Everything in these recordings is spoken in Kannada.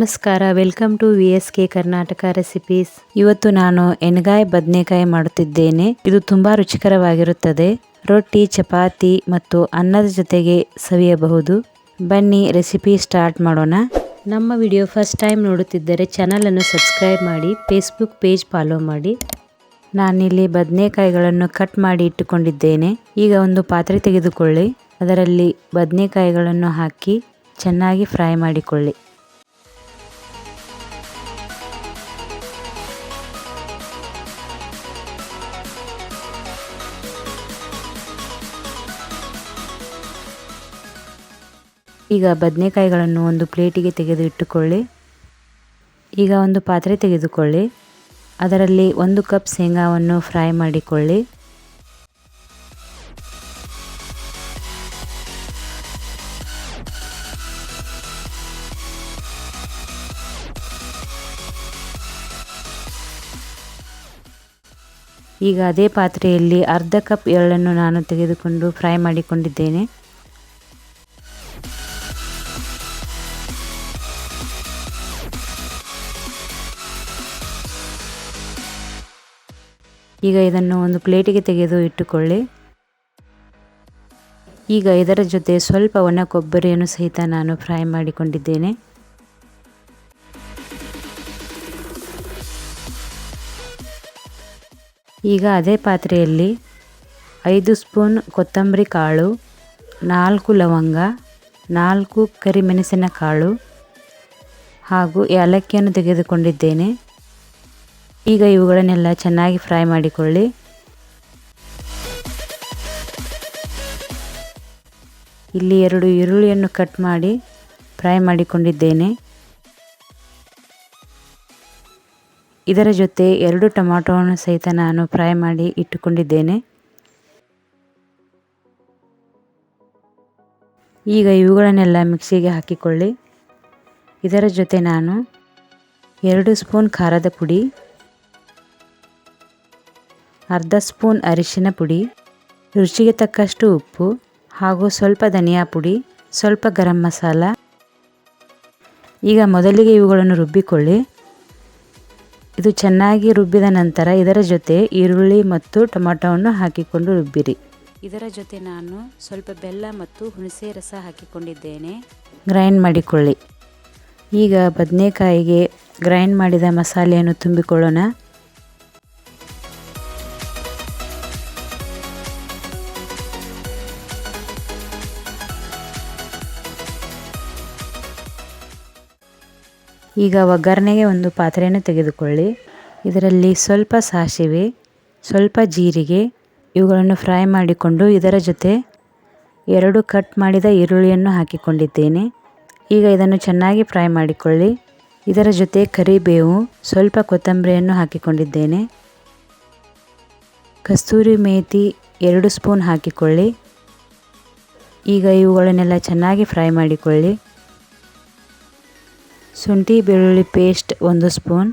ನಮಸ್ಕಾರ, welcome to VSK Karnataka recipes. ಇವತ್ತು ನಾನು ಎಣ್ಗಾಯಿ ಬದನೆಕಾಯಿ ಮಾಡುತ್ತಿದ್ದೇನೆ. ಇದು ತುಂಬಾ ರುಚಿಕರವಾಗಿರುತ್ತದೆ. ರೊಟ್ಟಿ, ಚಪಾತಿ ಮತ್ತು ಅನ್ನದ ಜೊತೆಗೆ ಸವಿಯಬಹುದು. ಬನ್ನಿ ರೆಸಿಪಿ ಸ್ಟಾರ್ಟ್ ಮಾಡೋಣ. ನಮ್ಮ ವಿಡಿಯೋ ಫಸ್ಟ್ ಟೈಮ್ ನೋಡುತ್ತಿದ್ದರೆ ಚಾನಲ್ ಅನ್ನು ಸಬ್ಸ್ಕ್ರೈಬ್ ಮಾಡಿ, ಫೇಸ್ಬುಕ್ ಪೇಜ್ ಫಾಲೋ ಮಾಡಿ. ನಾನಿಲ್ಲಿ ಬದನೆಕಾಯಿಗಳನ್ನು ಕಟ್ ಮಾಡಿ ಇಟ್ಟುಕೊಂಡಿದ್ದೇನೆ. ಈಗ ಒಂದು ಪಾತ್ರೆ ತೆಗೆದುಕೊಳ್ಳಿ. ಅದರಲ್ಲಿ ಬದನೆಕಾಯಿಗಳನ್ನು ಹಾಕಿ ಚೆನ್ನಾಗಿ ಫ್ರೈ ಮಾಡಿಕೊಳ್ಳಿ. ಈಗ ಬದನೆಕಾಯಿಗಳನ್ನು ಒಂದು ಪ್ಲೇಟಿಗೆ ತೆಗೆದು ಇಟ್ಟುಕೊಳ್ಳಿ. ಈಗ ಒಂದು ಪಾತ್ರೆ ತೆಗೆದುಕೊಳ್ಳಿ. ಅದರಲ್ಲಿ 1 ಕಪ್ ಶೇಂಗಾವನ್ನು ಫ್ರೈ ಮಾಡಿಕೊಳ್ಳಿ. ಈಗ ಅದೇ ಪಾತ್ರೆಯಲ್ಲಿ ಅರ್ಧ ಕಪ್ ಎಳ್ಳನ್ನು ನಾನು ತೆಗೆದುಕೊಂಡು ಫ್ರೈ ಮಾಡಿಕೊಂಡಿದ್ದೇನೆ. ಈಗ ಇದನ್ನು ಒಂದು ಪ್ಲೇಟಿಗೆ ತೆಗೆದು ಇಟ್ಟುಕೊಳ್ಳಿ. ಈಗ ಇದರ ಜೊತೆ ಸ್ವಲ್ಪ ಒಣ ಕೊಬ್ಬರಿಯನ್ನು ಸಹಿತ ನಾನು ಫ್ರೈ ಮಾಡಿಕೊಂಡಿದ್ದೇನೆ. ಈಗ ಅದೇ ಪಾತ್ರೆಯಲ್ಲಿ 5 ಸ್ಪೂನ್ ಕೊತ್ತಂಬರಿ ಕಾಳು, 4 ಲವಂಗ, 4 ಕರಿಮೆಣಸಿನ ಕಾಳು ಹಾಗೂ ಏಲಕ್ಕಿಯನ್ನು ತೆಗೆದುಕೊಂಡಿದ್ದೇನೆ. ಈಗ ಇವುಗಳನ್ನೆಲ್ಲ ಚೆನ್ನಾಗಿ ಫ್ರೈ ಮಾಡಿಕೊಳ್ಳಿ. ಇಲ್ಲಿ 2 ಈರುಳ್ಳಿಯನ್ನು ಕಟ್ ಮಾಡಿ ಫ್ರೈ ಮಾಡಿಕೊಂಡಿದ್ದೇನೆ. ಇದರ ಜೊತೆ 2 ಟೊಮಾಟೋವನ್ನು ಸಹಿತ ನಾನು ಫ್ರೈ ಮಾಡಿ ಇಟ್ಟುಕೊಂಡಿದ್ದೇನೆ. ಈಗ ಇವುಗಳನ್ನೆಲ್ಲ ಮಿಕ್ಸಿಗೆ ಹಾಕಿಕೊಳ್ಳಿ. ಇದರ ಜೊತೆ ನಾನು 2 ಸ್ಪೂನ್ ಖಾರದ ಪುಡಿ, ಅರ್ಧ ಸ್ಪೂನ್ ಅರಿಶಿನ ಪುಡಿ, ರುಚಿಗೆ ತಕ್ಕಷ್ಟು ಉಪ್ಪು ಹಾಗೂ ಸ್ವಲ್ಪ ಧನಿಯಾ ಪುಡಿ, ಸ್ವಲ್ಪ ಗರಂ ಮಸಾಲ. ಈಗ ಮೊದಲಿಗೆ ಇವುಗಳನ್ನು ರುಬ್ಬಿಕೊಳ್ಳಿ. ಇದು ಚೆನ್ನಾಗಿ ರುಬ್ಬಿದ ನಂತರ ಇದರ ಜೊತೆ ಈರುಳ್ಳಿ ಮತ್ತು ಟೊಮೆಟೊವನ್ನು ಹಾಕಿಕೊಂಡು ರುಬ್ಬಿರಿ. ಇದರ ಜೊತೆ ನಾನು ಸ್ವಲ್ಪ ಬೆಲ್ಲ ಮತ್ತು ಹುಣಸೆ ರಸ ಹಾಕಿಕೊಂಡಿದ್ದೇನೆ. ಗ್ರೈಂಡ್ ಮಾಡಿಕೊಳ್ಳಿ. ಈಗ ಬದನೆಕಾಯಿಗೆ ಗ್ರೈಂಡ್ ಮಾಡಿದ ಮಸಾಲೆಯನ್ನು ತುಂಬಿಕೊಳ್ಳೋಣ. ಈಗ ಒಗ್ಗರಣೆಗೆ ಒಂದು ಪಾತ್ರೆಯನ್ನು ತೆಗೆದುಕೊಳ್ಳಿ. ಇದರಲ್ಲಿ ಸ್ವಲ್ಪ ಸಾಸಿವೆ, ಸ್ವಲ್ಪ ಜೀರಿಗೆ ಇವುಗಳನ್ನು ಫ್ರೈ ಮಾಡಿಕೊಂಡು ಇದರ ಜೊತೆ 2 ಕಟ್ ಮಾಡಿದ ಈರುಳ್ಳಿಯನ್ನು ಹಾಕಿಕೊಂಡಿದ್ದೇನೆ. ಈಗ ಇದನ್ನು ಚೆನ್ನಾಗಿ ಫ್ರೈ ಮಾಡಿಕೊಳ್ಳಿ. ಇದರ ಜೊತೆ ಕರಿಬೇವು, ಸ್ವಲ್ಪ ಕೊತ್ತಂಬರಿಯನ್ನು ಹಾಕಿಕೊಂಡಿದ್ದೇನೆ. ಕಸ್ತೂರಿ ಮೇಥಿ 2 ಸ್ಪೂನ್ ಹಾಕಿಕೊಳ್ಳಿ. ಈಗ ಇವುಗಳನ್ನೆಲ್ಲ ಚೆನ್ನಾಗಿ ಫ್ರೈ ಮಾಡಿಕೊಳ್ಳಿ. ಶುಂಠಿ ಬೆಳ್ಳುಳ್ಳಿ ಪೇಸ್ಟ್ 1 ಸ್ಪೂನ್,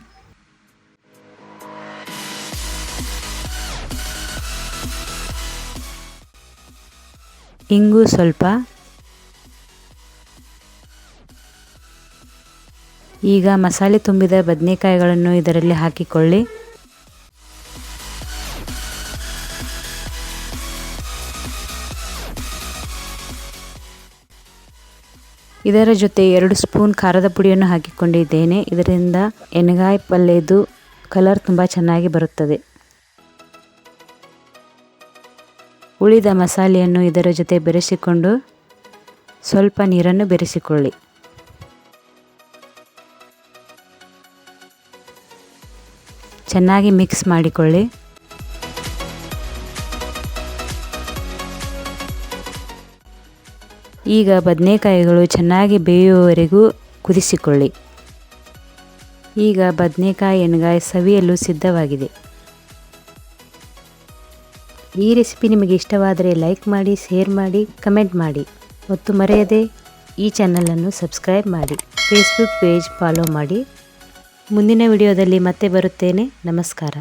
ಇಂಗು ಸ್ವಲ್ಪ. ಈಗ ಮಸಾಲೆ ತುಂಬಿದ ಬದನೆಕಾಯಿಗಳನ್ನು ಇದರಲ್ಲಿ ಹಾಕಿಕೊಳ್ಳಿ. ಇದರ ಜೊತೆ 2 ಸ್ಪೂನ್ ಖಾರದ ಪುಡಿಯನ್ನು ಹಾಕಿಕೊಂಡಿದ್ದೇನೆ. ಇದರಿಂದ ಎಣ್ಗಾಯಿ ಪಲ್ಯದು ಕಲರ್ ತುಂಬ ಚೆನ್ನಾಗಿ ಬರುತ್ತದೆ. ಉಳಿದ ಮಸಾಲೆಯನ್ನು ಇದರ ಜೊತೆ ಬೆರೆಸಿಕೊಂಡು ಸ್ವಲ್ಪ ನೀರನ್ನು ಬೆರೆಸಿಕೊಳ್ಳಿ. ಚೆನ್ನಾಗಿ ಮಿಕ್ಸ್ ಮಾಡಿಕೊಳ್ಳಿ. ಈಗ ಬದನೆಕಾಯಿಗಳು ಚೆನ್ನಾಗಿ ಬೇಯುವವರೆಗೂ ಕುದಿಸಿಕೊಳ್ಳಿ. ಈಗ ಬದನೆಕಾಯಿ ಎಣ್ಗಾಯಿ ಸವಿಯಲು ಸಿದ್ಧವಾಗಿದೆ. ಈ ರೆಸಿಪಿ ನಿಮಗೆ ಇಷ್ಟವಾದರೆ ಲೈಕ್ ಮಾಡಿ, ಶೇರ್ ಮಾಡಿ, ಕಮೆಂಟ್ ಮಾಡಿ ಮತ್ತು ಮರೆಯದೆ ಈ ಚಾನಲನ್ನು ಸಬ್ಸ್ಕ್ರೈಬ್ ಮಾಡಿ, ಫೇಸ್ಬುಕ್ ಪೇಜ್ ಫಾಲೋ ಮಾಡಿ. ಮುಂದಿನ ವಿಡಿಯೋದಲ್ಲಿ ಮತ್ತೆ ಬರುತ್ತೇನೆ. ನಮಸ್ಕಾರ.